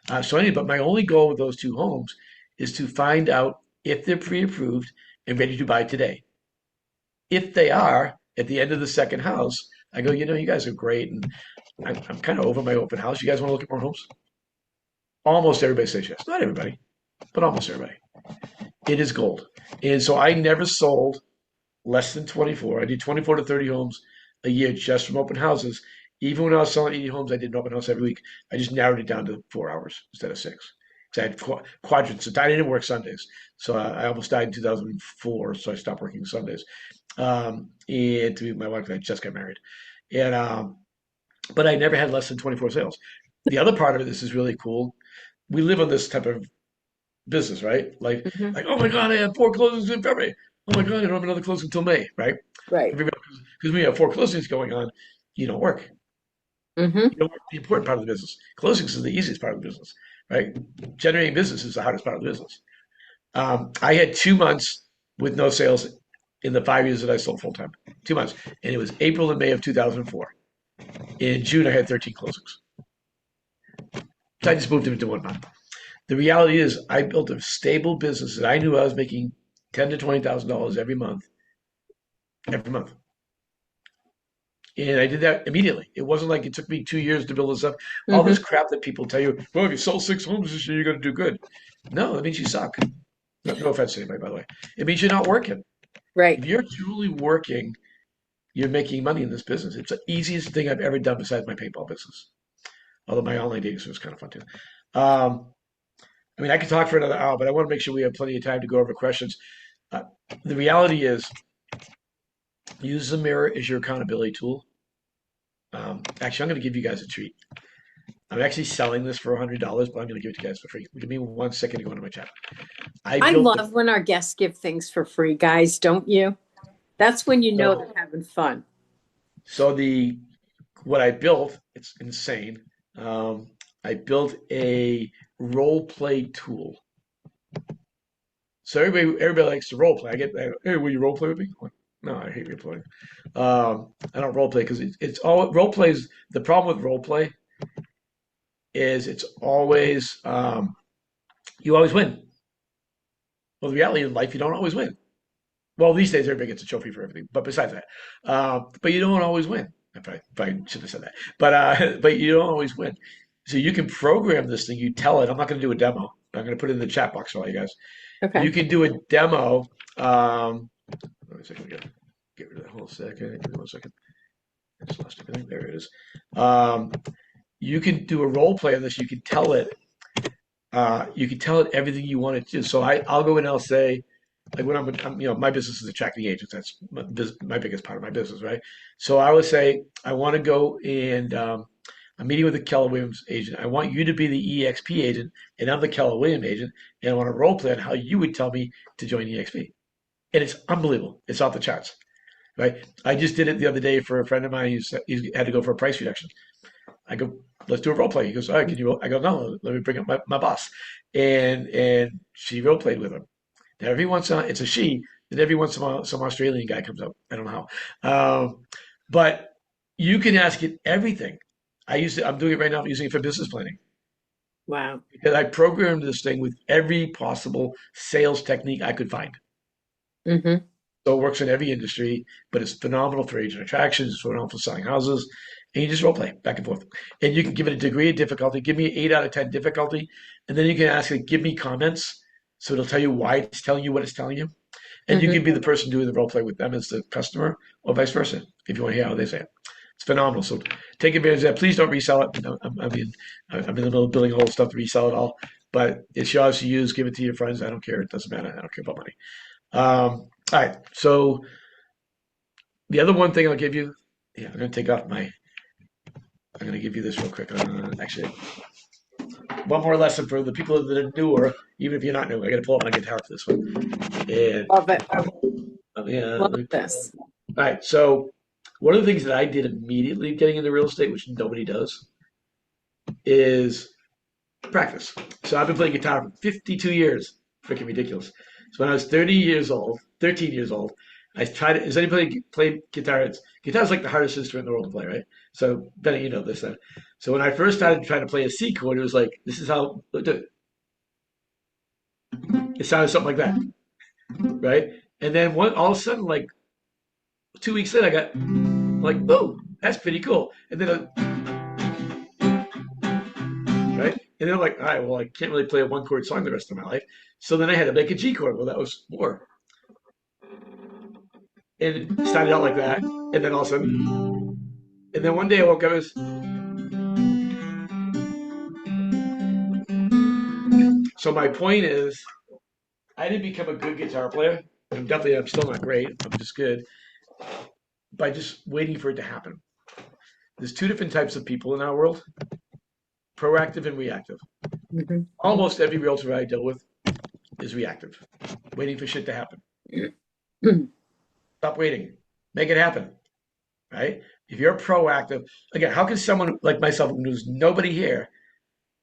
them. So anyway, but my only goal with those 2 homes is to find out if they're pre-approved and ready to buy today. If they are, at the end of the second house, I go, you guys are great, and I'm kind of over my open house. You guys want to look at more homes? Almost everybody says yes. Not everybody, but almost everybody. It is gold. And so I never sold less than 24. I did 24 to 30 homes a year just from open houses. Even when I was selling 80 homes, I did an open house every week. I just narrowed it down to 4 hours instead of 6. 'Cause I had quadrants. I didn't work Sundays, so I almost died in 2004. So I stopped working Sundays. And to my wife, I just got married, and but I never had less than 24 sales. The other part of this is really cool. We live on this type of business, right? Mhm. Like, oh my God, I have 4 closings in February. Oh my God, I don't have another closing until May, right? Right. Because we have 4 closings going on, you don't work. Hmm. You don't work the important part of the business. Closings is the easiest part of the business, right? Generating business is the hardest part of the business. I had 2 months with no sales in the 5 years that I sold full time. 2 months, and it was April and May of 2004. In June, I had 13 closings. So I just moved them into 1 month. The reality is, I built a stable business that I knew I was making $10,000 to $20,000 every month, every month. And I did that immediately. It wasn't like it took me 2 years to build this up. All Hmm. this crap that people tell you, well, if you sold 6 homes this year, you're going to do good. No, that means you suck. No offense to anybody, by the way. It means you're not working. Right. If you're truly working, you're making money in this business. It's the easiest thing I've ever done besides my paintball business. Although my online dating was kind of fun too. Um, I mean, I could talk for another hour, but I want to make sure we have plenty of time to go over questions. Uh, the reality is, use the mirror as your accountability tool. Actually, I'm going to give you guys a treat. I'm actually selling this for $100, but I'm going to give it to you guys for free. Give me 1 second to go into my chat. I I built the love when our guests give things for free, guys, don't you? That's when you know so they're having fun. so the what I built. It's insane. Um, I built a role play tool. So everybody likes to role play. I get that. Hey, will you role play with me? I'm like, no, I hate role playing. I don't role play because it's all role plays. The problem with role play is it's always you always win. Well, the reality in life, you don't always win. Well, these days everybody gets a trophy for everything. But besides that, but you don't always win. If I should have said that. But you don't always win. So you can program this thing. You tell it. I'm not going to do a demo. I'm going to put it in the chat box for all you guys. Okay. You can do a demo. Wait a second. Get rid of that whole second. Give me 1 second. I just lost everything. There it is. Um, you can do a role play on this. You can tell it everything you want it to do. So I'll go in and I'll say, like when my business is attracting agents. That's my biggest part of my business, right? So I would say, I want to go and I'm meeting with the Keller Williams agent. I want you to be the EXP agent, and I'm the Keller Williams agent, and I want to role play on how you would tell me to join EXP. And it's unbelievable. It's off the charts, right? I just did it the other day for a friend of mine. He's had to go for a price reduction. I go, let's do a role play. He goes, all right, can you? I go, no, let me bring up my boss, and she role played with him. Now, every once in a while, it's a she. Then every once in a while, some Australian guy comes up. I don't know how, but you can ask it everything. I'm doing it right now. I'm using it for business planning Wow. because I programmed this thing with every possible sales technique I could find. Hmm. So it works in every industry, but it's phenomenal for agent attractions, it's phenomenal for selling houses, and you just role play back and forth. And you can give it a degree of difficulty. Give me 8 out of 10 difficulty, and then you can ask it, give me comments, so it'll tell you why it's telling you what it's telling you. And you Hmm. can be the person doing the role play with them as the customer, or vice versa, if you want to hear how they say it. It's phenomenal. So take advantage of that. Please don't resell it. I'm in the middle of building a whole stuff to resell it all, but it's yours to use. Give it to your friends. I don't care. It doesn't matter. I don't care about money. All right. So the other one thing I'll give you, yeah, I'm going to take off my, I'm going to give you this real quick. Actually, one more lesson for the people that are newer, even if you're not new. I got to pull up my guitar for this one. And Love it. yeah, Love this. all right. So one of the things that I did immediately getting into real estate, which nobody does, is practice. So I've been playing guitar for 52 years. Freaking ridiculous. So when I was 13 years old, I tried it. Does anybody play guitar? Guitar's like the hardest instrument in the world to play, right? So Benny, you know this then. So when I first started trying to play a C chord, it was like, this is how it sounded something like that, right? And then all of a sudden, like 2 weeks later, I got like, oh, that's pretty cool. And then right? And then I'm like, all right, well, I can't really play a one chord song the rest of my life. So then I had to make a G chord. Well, that was more. And it started out like that. And then all of a sudden, and then one day I woke up and So my point is, I didn't become a good guitar player. I'm still not great. I'm just good by just waiting for it to happen. There's two different types of people in our world: proactive and reactive. Mhm. Almost every realtor I deal with is reactive, waiting for shit to happen. Stop waiting. Make it happen, right? If you're proactive, again, how can someone like myself, who's nobody here,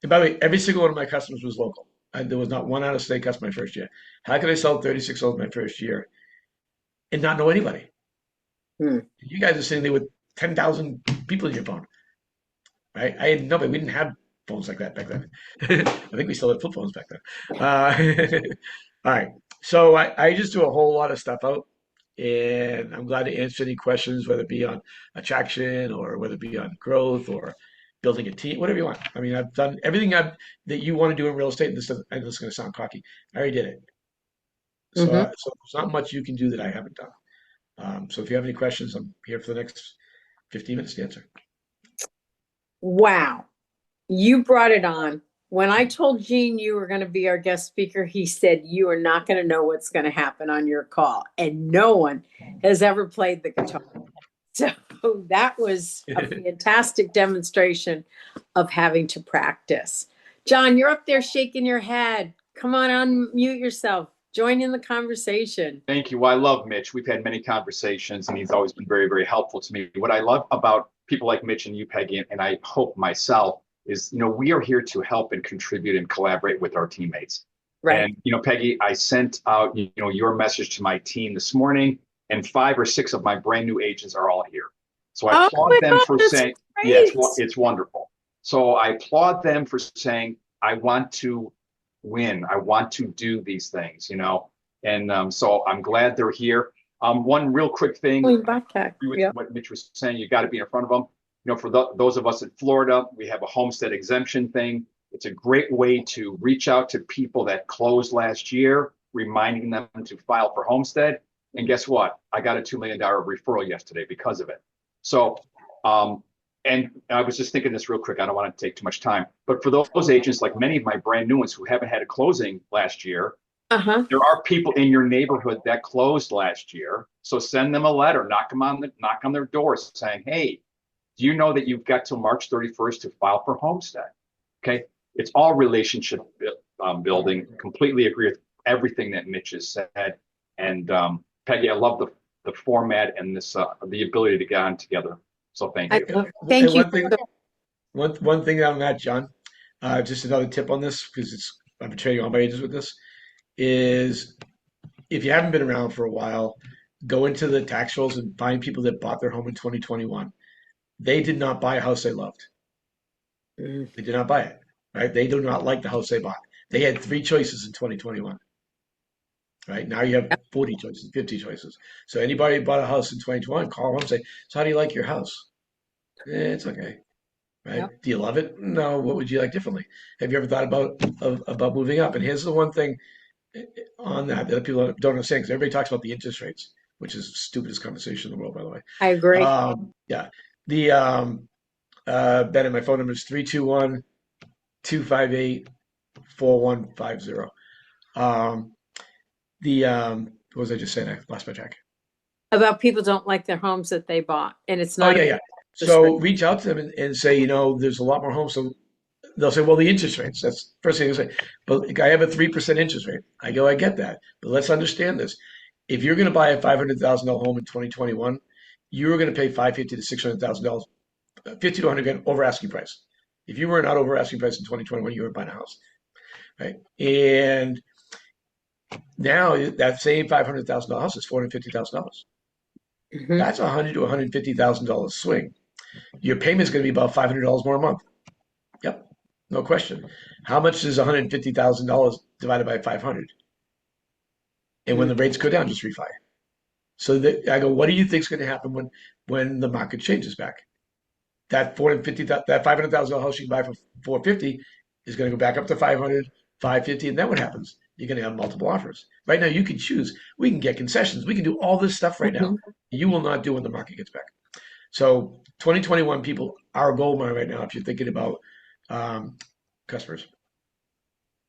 and by the way, every single one of my customers was local. There was not one out-of-state customer my first year. How could I sell 36 homes my first year and not know anybody? Hmm. You guys are sitting there with 10,000 people in your phone, right? I had nobody. We didn't have phones like that back then. I think we still had flip phones back then. All right. So I just do a whole lot of stuff out, and I'm glad to answer any questions, whether it be on attraction or whether it be on growth or building a team, whatever you want. I mean, I've done everything that you want to do in real estate. And I know this is going to sound cocky. I already did it. So, Mhm. so there's not much you can do that I haven't done. So if you have any questions, I'm here for the next 15 minutes to answer. Wow. You brought it on. When I told Gene you were going to be our guest speaker, he said, you are not going to know what's going to happen on your call. And no one has ever played the guitar. So that was a fantastic demonstration of having to practice. John, you're up there shaking your head. Come on, unmute yourself. Join in the conversation. Thank you. Well, I love Mitch. We've had many conversations, and he's always been very, very helpful to me. What I love about people like Mitch and you, Peggy, and I hope myself, is, we are here to help and contribute and collaborate with our teammates. Right. And, Peggy, I sent out, your message to my team this morning, and 5 or 6 of my brand new agents are all here. So I applaud them God, for that's saying, great. yeah, it's wonderful. So I applaud them for saying, I want to win. I want to do these things, And so I'm glad they're here. One real quick thing, with Yeah. what Mitch was saying, you got to be in front of them. For those of us in Florida, we have a homestead exemption thing. It's a great way to reach out to people that closed last year, reminding them to file for homestead. And guess what? I got a $2 million referral yesterday because of it. So, and I was just thinking this real quick. I don't want to take too much time, but for those agents, like many of my brand new ones who haven't had a closing last year, there are people in your neighborhood that closed last year. So send them a letter, knock on their doors saying, hey, do you know that you've got till March 31st to file for homestead? Okay. It's all relationship building. Completely agree with everything that Mitch has said. And Peggy, I love the format and this the ability to get on together. So thank you. Thank you. One thing on that, John, just another tip on this, because I've been training all my agents with this, is if you haven't been around for a while, go into the tax rolls and find people that bought their home in 2021. They did not buy a house they loved. They did not buy it, right? They do not like the house they bought. They had 3 choices in 2021. Right now you have 40 choices, 50 choices. So anybody who bought a house in 2021, call them and say, so how do you like your house? It's okay. Right? Yep. Do you love it? No. What would you like differently? Have you ever thought about moving up? And here's the one thing on that people don't understand, because everybody talks about the interest rates, which is the stupidest conversation in the world, by the way. I agree. Yeah. The Ben, my phone number is 321-258-4150. What was I just saying? I lost my track. About people don't like their homes that they bought, and it's Oh, not. yeah. So reach out to them and say, there's a lot more homes. So they'll say, well, the interest rates, that's the first thing they say. But I have a 3% interest rate. I go, I get that. But let's understand this. If you're going to buy a $500,000 home in 2021, you're going to pay $550,000 to $600,000, 50 to 100 grand over asking price. If you were not over asking price in 2021, you were buying a house, right? And now that same $500,000 house is $450,000. That's $100,000 to $150,000 swing. Your payment is going to be about $500 more a month. Yep, no question. How much is $150,000 divided by 500? And when the rates go down, just refi. So I go, what do you think is going to happen when the market changes back? That $500,000 house you can buy for $450 is going to go back up to $500, $550, and then what happens? You're going to have multiple offers. Right now, you can choose. We can get concessions. We can do all this stuff right now. You will not do when the market gets back. So 2021 people are a gold mine right now if you're thinking about customers.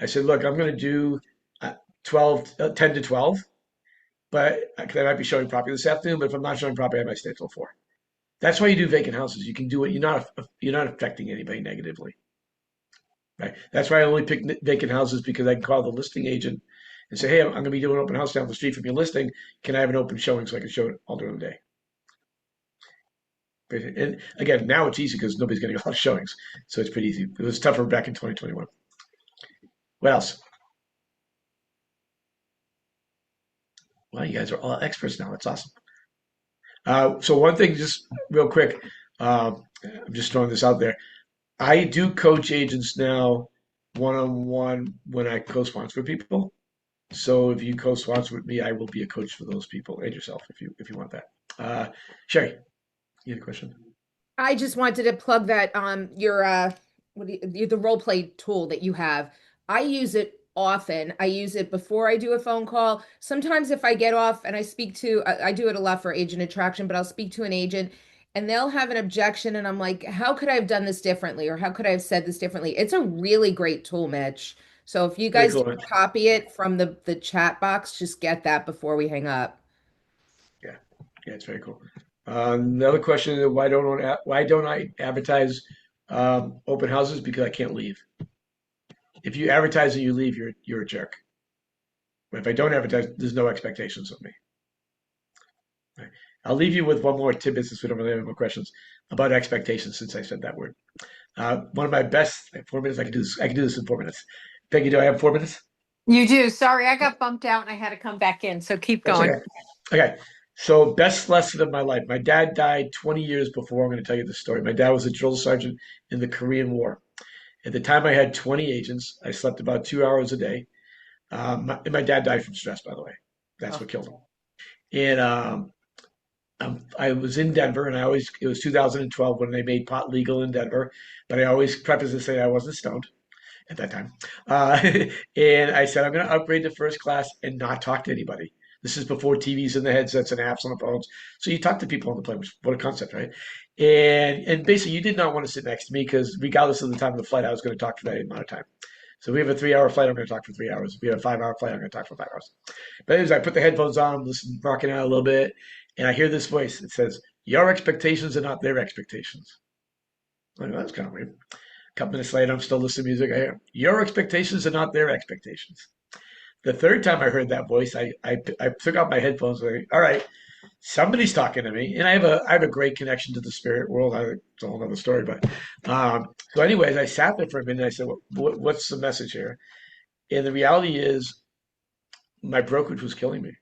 I said, look, I'm going to do 10 to 12, but I might be showing property this afternoon. But if I'm not showing property, I might stay till 4. That's why you do vacant houses. You can do it. You're not affecting anybody negatively, right? That's why I only pick vacant houses because I can call the listing agent and say, hey, I'm going to be doing an open house down the street from your listing. Can I have an open showing so I can show it all during the day? And again, now it's easy because nobody's getting a lot of showings, so it's pretty easy. It was tougher back in 2021. What else? Well, you guys are all experts now. That's awesome. So one thing, just real quick, I'm just throwing this out there. I do coach agents now one-on-one when I co-sponsor people. So if you co-sponsor with me, I will be a coach for those people and yourself if you want that. Sherry, you had a question? I just wanted to plug that your the role play tool that you have. I use it often. I use it before I do a phone call. Sometimes if I get off and I speak to I do it a lot for agent attraction, but I'll speak to an agent and they'll have an objection and I'm like, how could I have done this differently or how could I have said this differently? It's a really great tool, Mitch. So if you Very guys cool, can Mitch. copy it from the chat box, just get that before we hang up. Yeah, yeah, it's very cool. Another question is why don't I advertise open houses? Because I can't leave. If you advertise and you leave, you're a jerk. But if I don't advertise, there's no expectations of me. Right. I'll leave you with one more tidbit since we don't really have any more questions about expectations since I said that word. One of my best 4 minutes. I can do this. I can do this in 4 minutes. Peggy, do I have 4 minutes? You do. Sorry, I got bumped out and I had to come back in. So keep That's going. okay. Okay. So best lesson of my life. My dad died 20 years before I'm going to tell you the story. My dad was a drill sergeant in the Korean War. At the time, I had 20 agents. I slept about 2 hours a day. And my dad died from stress, by the way. That's what killed him. And I was in Denver, and it was 2012 when they made pot legal in Denver. But I always preface and say I wasn't stoned at that time. Uh, and I said, I'm going to upgrade to first class and not talk to anybody. This is before TVs and the headsets and apps on the phones. So you talk to people on the plane, which what a concept, right? And basically, you did not want to sit next to me because regardless of the time of the flight, I was going to talk for that amount of time. So if we have a 3 hour flight, I'm going to talk for 3 hours. If we have a 5 hour flight, I'm going to talk for 5 hours. But anyways, I put the headphones on, listen, rocking out a little bit, and I hear this voice. It says, "Your expectations are not their expectations." I'm like, well, that's kind of weird. A couple minutes later, I'm still listening to music. I hear, "Your expectations are not their expectations." The third time I heard that voice, I took out my headphones. And all right, somebody's talking to me, and I have a great connection to the spirit world. It's a whole other story, but so anyways, I sat there for a minute. And I said, "What's the message here?" And the reality is, my brokerage was killing me.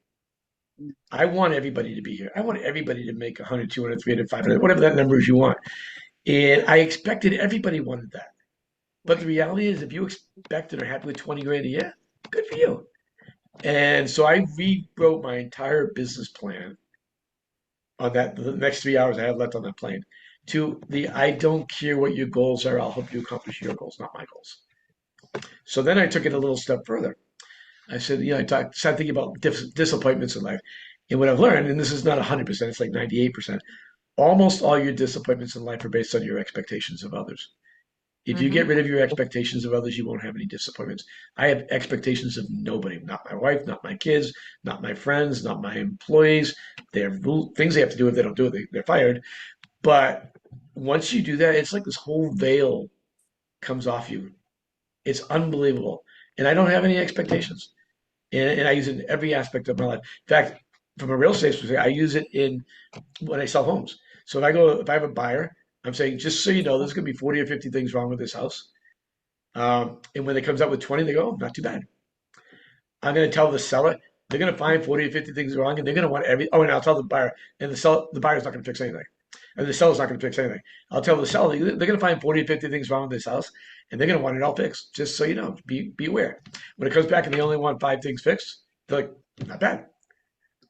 I want everybody to be here. I want everybody to make 100, 200, 300, 500, whatever that number is you want. And I expected everybody wanted that. But the reality is, if you expected or happy with 20 grand a year, good for you. And so I rewrote my entire business plan on the next 3 hours I have left on that plane to the I don't care what your goals are, I'll help you accomplish your goals, not my goals. So then I took it a little step further. I said, started thinking about disappointments in life. And what I've learned, and this is not 100%, it's like 98%, almost all your disappointments in life are based on your expectations of others. If you get rid of your expectations of others, you won't have any disappointments. I have expectations of nobody, not my wife, not my kids, not my friends, not my employees. They have things they have to do. If they don't do it, they're fired. But once you do that, it's like this whole veil comes off you. It's unbelievable. And I don't have any expectations. And I use it in every aspect of my life. In fact, from a real estate perspective, I use it in when I sell homes. So if I have a buyer, I'm saying, just so you know, there's going to be 40 or 50 things wrong with this house. And when it comes up with 20, they go, oh, not too bad. I'm going to tell the seller, they're going to find 40 or 50 things wrong, and they're going to want and I'll tell the buyer, and the buyer's not going to fix anything. And the seller's not going to fix anything. I'll tell the seller, they're going to find 40 or 50 things wrong with this house, and they're going to want it all fixed. Just so you know, be aware. When it comes back and they only want 5 things fixed, they're like, not bad.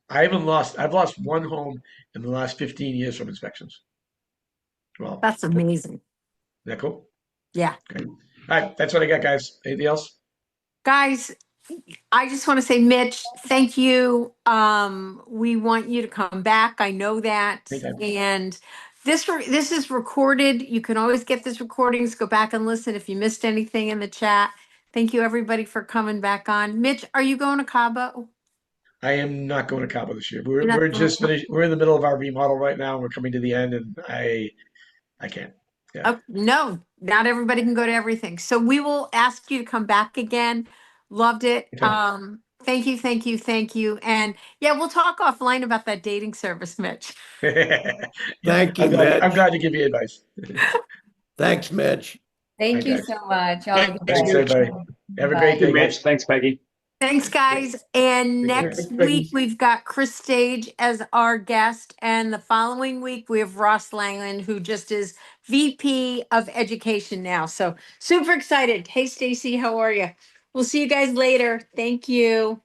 I've lost one home in the last 15 years from inspections. Well, That's amazing. Is that cool? Yeah. Okay. All right, that's what I got, guys. Anything else? Guys, I just want to say, Mitch, thank you. We want you to come back. I know that. Anytime. And this is recorded. You can always get this recordings. Go back and listen if you missed anything in the chat. Thank you, everybody, for coming back on. Mitch, are you going to Cabo? I am not going to Cabo this year. We're You're not we're going just finished. We're in the middle of our remodel right now. We're coming to the end, and I can't. Yeah. Oh, no, not everybody can go to everything. So we will ask you to come back again. Loved it. Okay. Thank you, thank you, thank you. And yeah, we'll talk offline about that dating service, Mitch. Thank you, I'm Mitch. glad to give you advice. Thanks, Mitch. Thank you Okay. so much. Y'all have a good Thanks, day. everybody. Have a Bye. great Thank you, day, Mitch. guys. Thanks, Peggy. Thanks, guys. And Take care. next Thanks, Peggy. week, we've got Chris Stage as our guest. And the following week, we have Ross Langland, who just is VP of Education now. So super excited. Hey, Stacy, how are you? We'll see you guys later. Thank you.